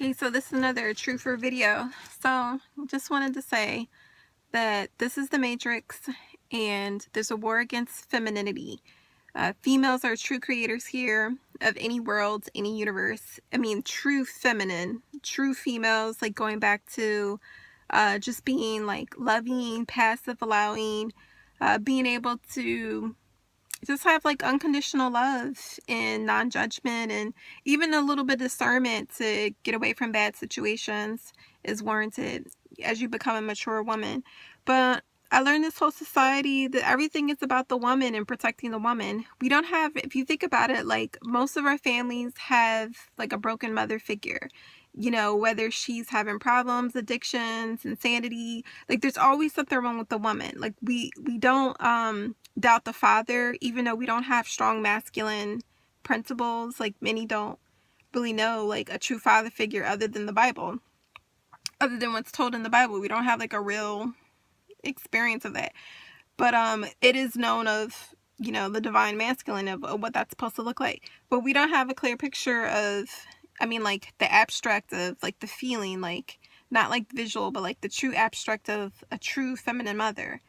Okay, so this is another truther video. So just wanted to say that this is the Matrix and there's a war against femininity. Females are true creators here of any world, any universe. I mean, true feminine, true females, like going back to just being like loving, passive, allowing, being able to just have like unconditional love and non-judgment, and even a little bit of discernment to get away from bad situations is warranted as you become a mature woman. But I learned this whole society that everything is about the woman and protecting the woman. We don't have, if you think about it, like most of our families have like a broken mother figure, you know, whether she's having problems, addictions, insanity, like there's always something wrong with the woman. Like we don't doubt the father, even though we don't have strong masculine principles. Like many don't really know like a true father figure other than the Bible, other than what's told in the Bible. We don't have like a real experience of that. But it is known of, you know, the divine masculine of what that's supposed to look like. But we don't have a clear picture of, I mean, like the abstract of like the feeling, like not like visual, but like the true abstract of a true feminine mother.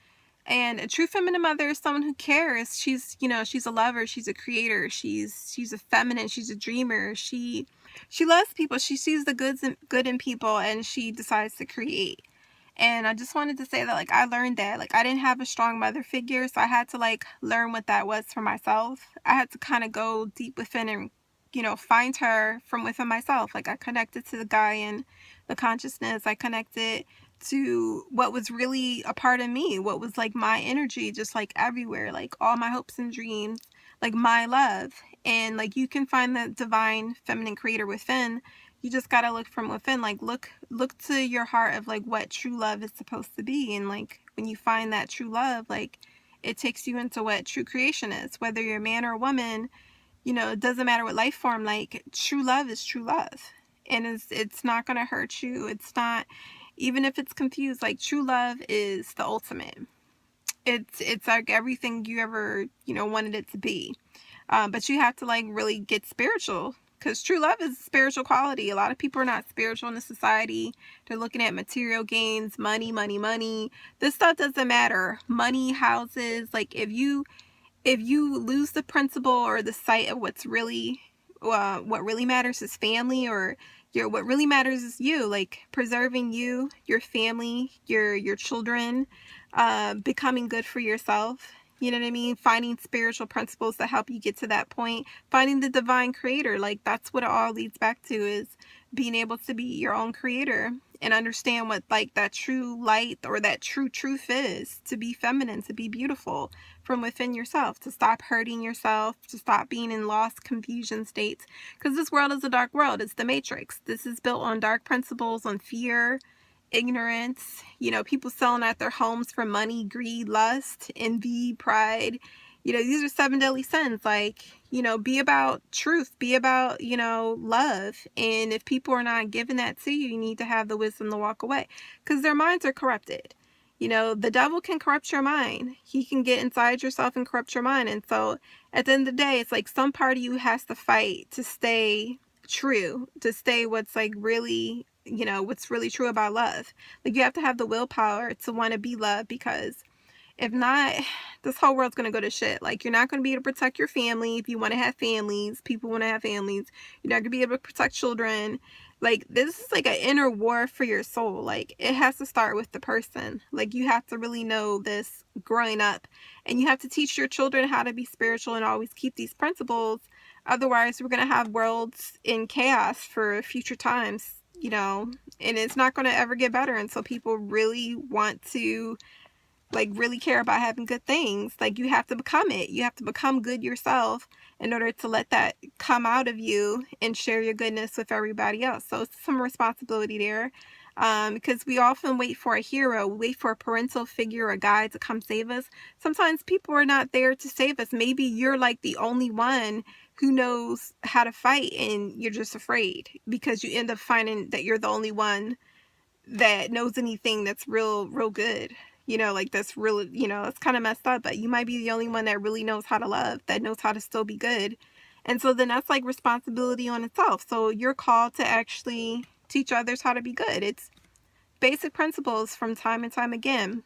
And a true feminine mother is someone who cares. She's, you know, she's a lover, she's a creator, she's a feminine, she's a dreamer. She loves people. She sees the good in people and she decides to create. And I just wanted to say that, like, I learned that, like, I didn't have a strong mother figure, so I had to, like, learn what that was for myself. I had to kind of go deep within and, you know, find her from within myself. Like, I connected to the guy in the consciousness. I connected to what was really a part of me, what was, like, my energy, just, like, everywhere, like, all my hopes and dreams, like, my love. And, like, you can find the divine feminine creator within. You just gotta look from within, like look to your heart of like what true love is supposed to be. And like when you find that true love, like it takes you into what true creation is. Whether you're a man or a woman, you know, it doesn't matter what life form, like true love is true love. And it's not gonna hurt you. It's not, even if it's confused, like true love is the ultimate. It's like everything you ever, you know, wanted it to be. But you have to like really get spiritual, because true love is a spiritual quality. A lot of people are not spiritual in the society. They're looking at material gains, money, money, money. This stuff doesn't matter. Money, houses, like if you lose the principle or the sight of what's really, what really matters is family, or what really matters is you, like preserving you, your family, your children, becoming good for yourself. You know what I mean? Finding spiritual principles that help you get to that point. Finding the divine creator. Like that's what it all leads back to, is being able to be your own creator and understand what like that true light or that true truth is. To be feminine, to be beautiful from within yourself. To stop hurting yourself. To stop being in lost confusion states. Because this world is a dark world. It's the Matrix. This is built on dark principles, on fear, ignorance, you know, people selling out their homes for money, greed, lust, envy, pride. You know, these are 7 deadly sins. Like, you know, be about truth, be about, you know, love. And if people are not giving that to you, you need to have the wisdom to walk away, because their minds are corrupted. You know, the devil can corrupt your mind. He can get inside yourself and corrupt your mind. And so at the end of the day, it's like some part of you has to fight to stay true, to stay what's like really, you know, what's really true about love. Like you have to have the willpower to want to be loved, because if not, this whole world's going to go to shit. Like you're not going to be able to protect your family if you want to have families. People want to have families. You're not going to be able to protect children. Like this is like an inner war for your soul. Like it has to start with the person. Like you have to really know this growing up, and you have to teach your children how to be spiritual and always keep these principles. Otherwise, we're going to have worlds in chaos for future times, you know, and it's not going to ever get better. And so people really want to like really care about having good things. Like you have to become it. You have to become good yourself in order to let that come out of you and share your goodness with everybody else. So it's some responsibility there. Because we often wait for a hero, we wait for a parental figure, a guide to come save us. Sometimes people are not there to save us. Maybe you're like the only one who knows how to fight, and you're just afraid because you end up finding that you're the only one that knows anything that's real good. You know, like that's really, you know, it's kind of messed up, but you might be the only one that really knows how to love, that knows how to still be good. And so then that's like responsibility on itself. So you're called to actually teach others how to be good. It's basic principles from time and time again.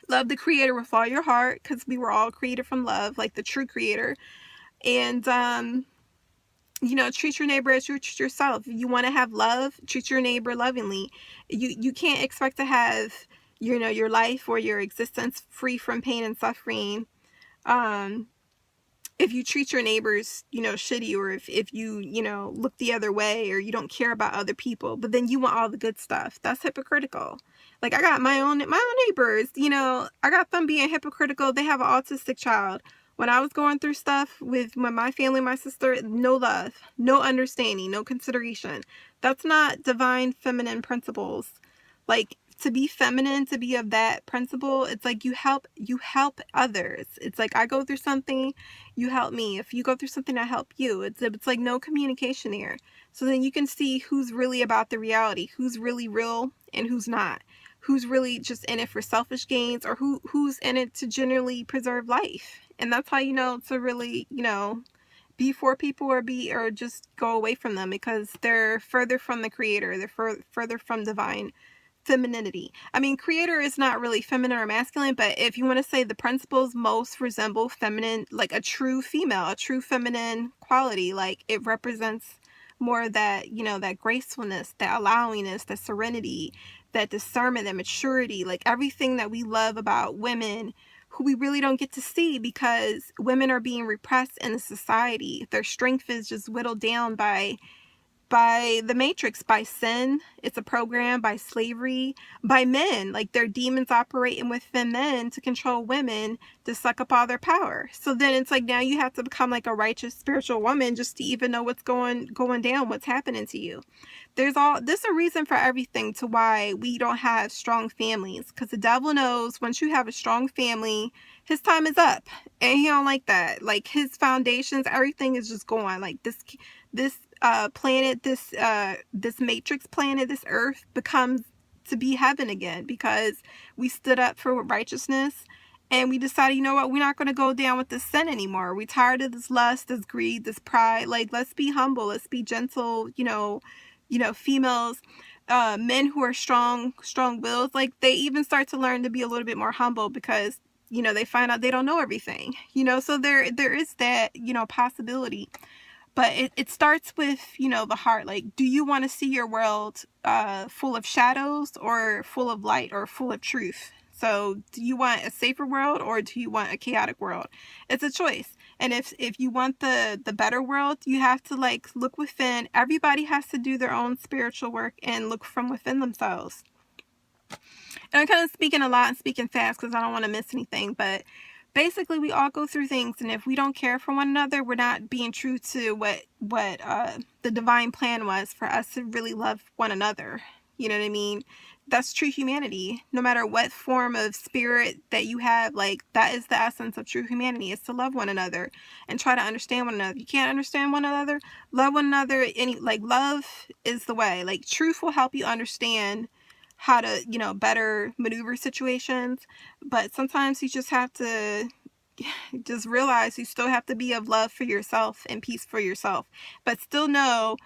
Love the creator with all your heart, because we were all created from love, like the true creator. And you know, treat your neighbor as you treat yourself. If you want to have love, treat your neighbor lovingly. You can't expect to have, you know, your life or your existence free from pain and suffering if you treat your neighbors, you know, shitty, or if you, you know, look the other way, or you don't care about other people, but then you want all the good stuff. That's hypocritical. Like, I got my own neighbors, you know, I got them being hypocritical. They have an autistic child. When I was going through stuff with my family, my sister, no love, no understanding, no consideration. That's not divine feminine principles. Like, to be feminine, to be of that principle, it's like you help others. It's like, I go through something, you help me. If you go through something, I help you. It's like no communication there. So then you can see who's really about the reality, who's really real and who's not, who's really just in it for selfish gains, or who's in it to generally preserve life. And that's how you know to really, you know, be for people or just go away from them, because they're further from the creator. They're further from divine femininity. I mean, creator is not really feminine or masculine, but if you want to say the principles most resemble feminine, like a true female, a true feminine quality, like it represents more that, you know, that gracefulness, that allowingness, that serenity, that discernment, that maturity, like everything that we love about women, who we really don't get to see because women are being repressed in the society. Their strength is just whittled down by the matrix, by sin. It's a program, by slavery, by men. Like, they're demons operating within men to control women, to suck up all their power. So then it's like, now you have to become like a righteous spiritual woman just to even know what's going down, what's happening to you. There's a reason for everything to why we don't have strong families, because the devil knows once you have a strong family, his time is up, and he don't like that. Like, his foundations, everything is just going. Like, this planet, this matrix planet, this earth becomes to be heaven again, because we stood up for righteousness and we decided, you know what, we're not going to go down with this sin anymore. We're tired of this lust, this greed, this pride. Like, let's be humble, let's be gentle, you know, females, men who are strong wills, like, they even start to learn to be a little bit more humble, because, you know, they find out they don't know everything, you know. So there is that, you know, possibility. But it starts with, you know, the heart. Like, do you want to see your world full of shadows, or full of light, or full of truth? So do you want a safer world, or do you want a chaotic world? It's a choice. And if you want the better world, you have to, like, look within. Everybody has to do their own spiritual work and look from within themselves. And I'm kind of speaking a lot and speaking fast because I don't want to miss anything, but basically, we all go through things, and if we don't care for one another, we're not being true to what the divine plan was for us to really love one another. You know what I mean? That's true humanity. No matter what form of spirit that you have, like, that is the essence of true humanity. It's to love one another and try to understand one another. You can't understand one another, love one another. Love is the way. Like, truth will help you understand how to, you know, better maneuver situations. But sometimes you just have to just realize you still have to be of love for yourself and peace for yourself, but still know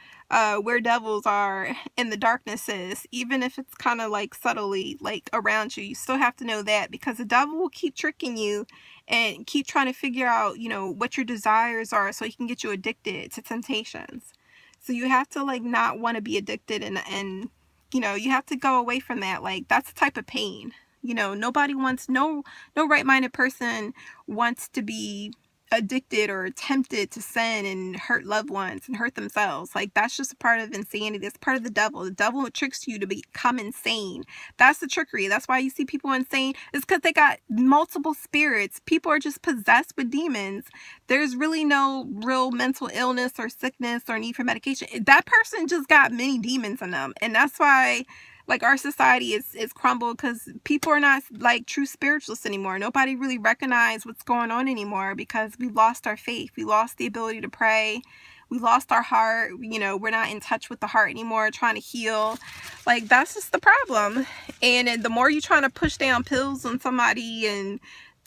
where devils are in the darknesses, even if it's kind of like subtly, like, around you. You still have to know that, because the devil will keep tricking you and keep trying to figure out, you know, what your desires are, so he can get you addicted to temptations. So you have to, like, not want to be addicted, and you know, you have to go away from that. Like, that's a type of pain. You know, nobody wants, no right-minded person wants to be addicted or tempted to sin and hurt loved ones and hurt themselves. Like, that's just a part of insanity. That's part of the devil. The devil tricks you to become insane. That's the trickery. That's why you see people insane. It's because they got multiple spirits. People are just possessed with demons. There's really no real mental illness or sickness or need for medication. That person just got many demons in them. And that's why, like, our society is crumbled, because people are not, like, true spiritualists anymore. Nobody really recognizes what's going on anymore, because we lost our faith. We lost the ability to pray. We lost our heart. You know, we're not in touch with the heart anymore, trying to heal. Like, that's just the problem. And the more you're trying to push down pills on somebody and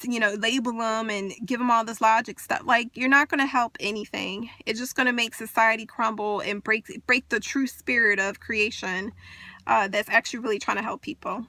label them and give them all this logic stuff. Like, you're not going to help anything. It's just going to make society crumble and break the true spirit of creation that's actually really trying to help people.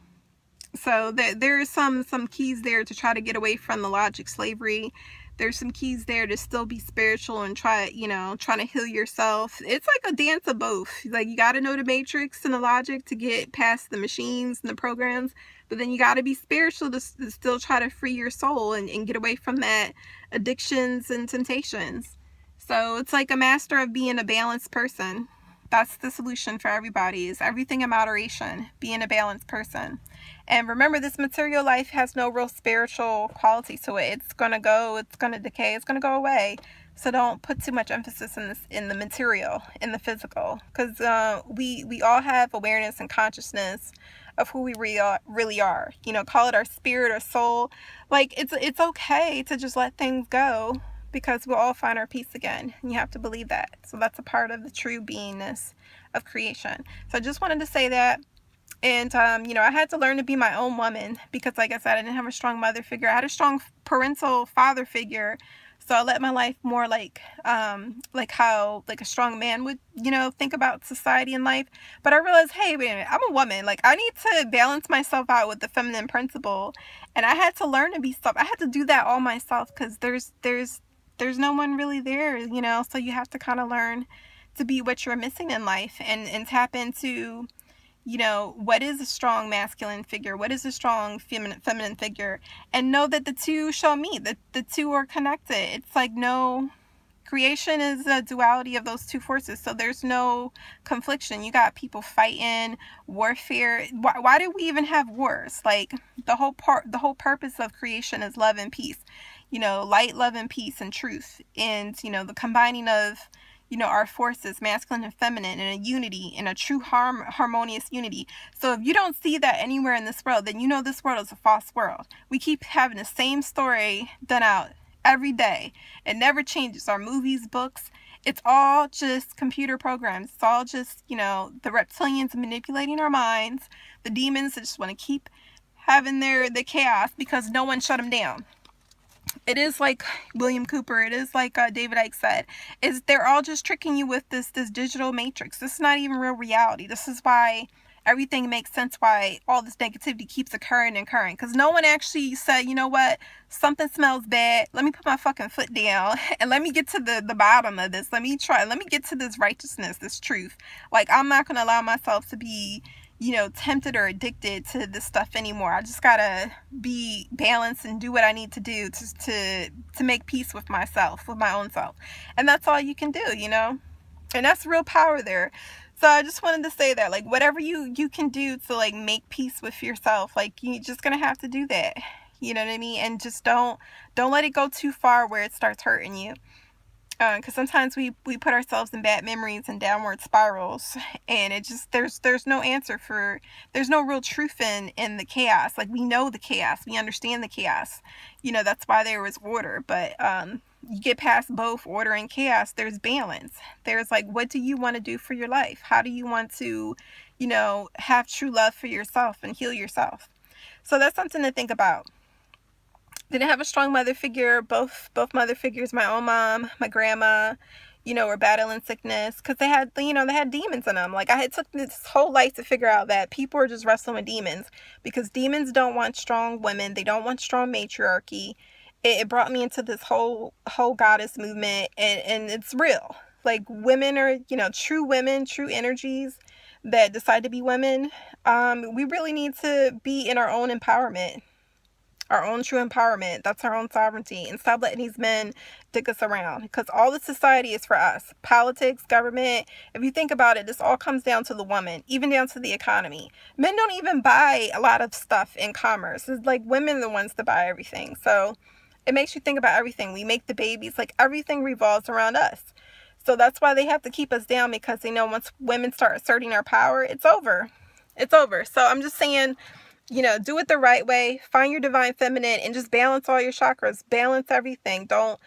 So there are some keys there to try to get away from the logic slavery. There's some keys there to still be spiritual and trying to heal yourself. It's like a dance of both. Like, you got to know the matrix and the logic to get past the machines and the programs, but then you got to be spiritual to still try to free your soul and get away from that addictions and temptations. So it's like a master of being a balanced person. That's the solution for everybody, is everything in moderation, being a balanced person. And remember, this material life has no real spiritual quality to it. It's going to go, it's going to decay, it's going to go away. So don't put too much emphasis in the material, in the physical. Because we all have awareness and consciousness of who we really are. Call it our spirit or soul. Like, it's okay to just let things go, because we'll all find our peace again. And you have to believe that. So that's a part of the true beingness of creation. So I just wanted to say that. And, I had to learn to be my own woman, because, like I said, I didn't have a strong mother figure. I had a strong parental father figure. So I let my life more like how a strong man would, think about society and life. But I realized, hey, wait a minute, I'm a woman. Like, I need to balance myself out with the feminine principle. And I had to learn to be I had to do that all myself, because there's no one really there, so you have to kind of learn to be what you're missing in life and tap into, what is a strong masculine figure? What is a strong feminine figure? And know that the two shall meet, that the two are connected. It's like creation is a duality of those two forces. So there's no confliction. You got people fighting, warfare. Why do we even have wars? Like, the whole purpose of creation is love and peace. Light, love, and peace and truth. And, the combining of, our forces, masculine and feminine, in a unity, in a true harmonious unity. So if you don't see that anywhere in this world, then this world is a false world. We keep having the same story done out every day. It never changes. Our movies, books, it's all just computer programs. It's all just, the reptilians manipulating our minds, the demons that just want to keep having the chaos because no one shut them down. It is like William Cooper, it is like David Icke said, they're all just tricking you with this digital matrix. This is not even real reality. This is why everything makes sense, why all this negativity keeps occurring, because no one actually said, you know what, something smells bad, let me put my fucking foot down and let me get to the bottom of this. Let me get to this righteousness, this truth. Like, I'm not going to allow myself to be tempted or addicted to this stuff anymore. I just gotta be balanced and do what I need to do to make peace with myself, with my own self. And that's all you can do, and that's real power there. So I just wanted to say that, like, whatever you can do to, like, make peace with yourself, like, you're just gonna have to do that. You know what I mean? And just don't let it go too far where it starts hurting you. Because sometimes we put ourselves in bad memories and downward spirals, and it just there's no answer there's no real truth in the chaos. Like, we know the chaos, we understand the chaos, that's why there was order. But you get past both order and chaos, there's balance. There's, like, what do you want to do for your life? How do you want to have true love for yourself and heal yourself? So that's something to think about. Didn't have a strong mother figure. Both mother figures, my own mom, my grandma, were battling sickness because they had demons in them. Like, I had took this whole life to figure out that people are just wrestling with demons, because demons don't want strong women. They don't want strong matriarchy. It brought me into this whole goddess movement, and it's real. Like, women are, true women, true energies that decide to be women. We really need to be in our own empowerment. Our own true empowerment. That's our own sovereignty. And stop letting these men dick us around. Because all the society is for us. Politics, government. If you think about it, this all comes down to the woman. Even down to the economy. Men don't even buy a lot of stuff in commerce. It's like women are the ones that buy everything. So it makes you think about everything. We make the babies. Like, everything revolves around us. So that's why they have to keep us down. Because they know once women start asserting our power, it's over. It's over. So I'm just saying, do it the right way. Find your divine feminine and just balance all your chakras. Balance everything. Don't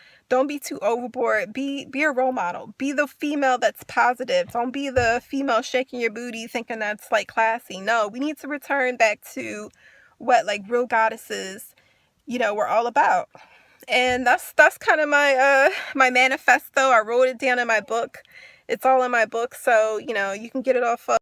be too overboard. Be a role model. Be the female that's positive. Don't be the female shaking your booty thinking that's, like, classy. No, we need to return back to what, like, real goddesses you know, we're all about. And that's kind of my my manifesto. I wrote it down in my book. It's all in my book, so you know, you can get it off of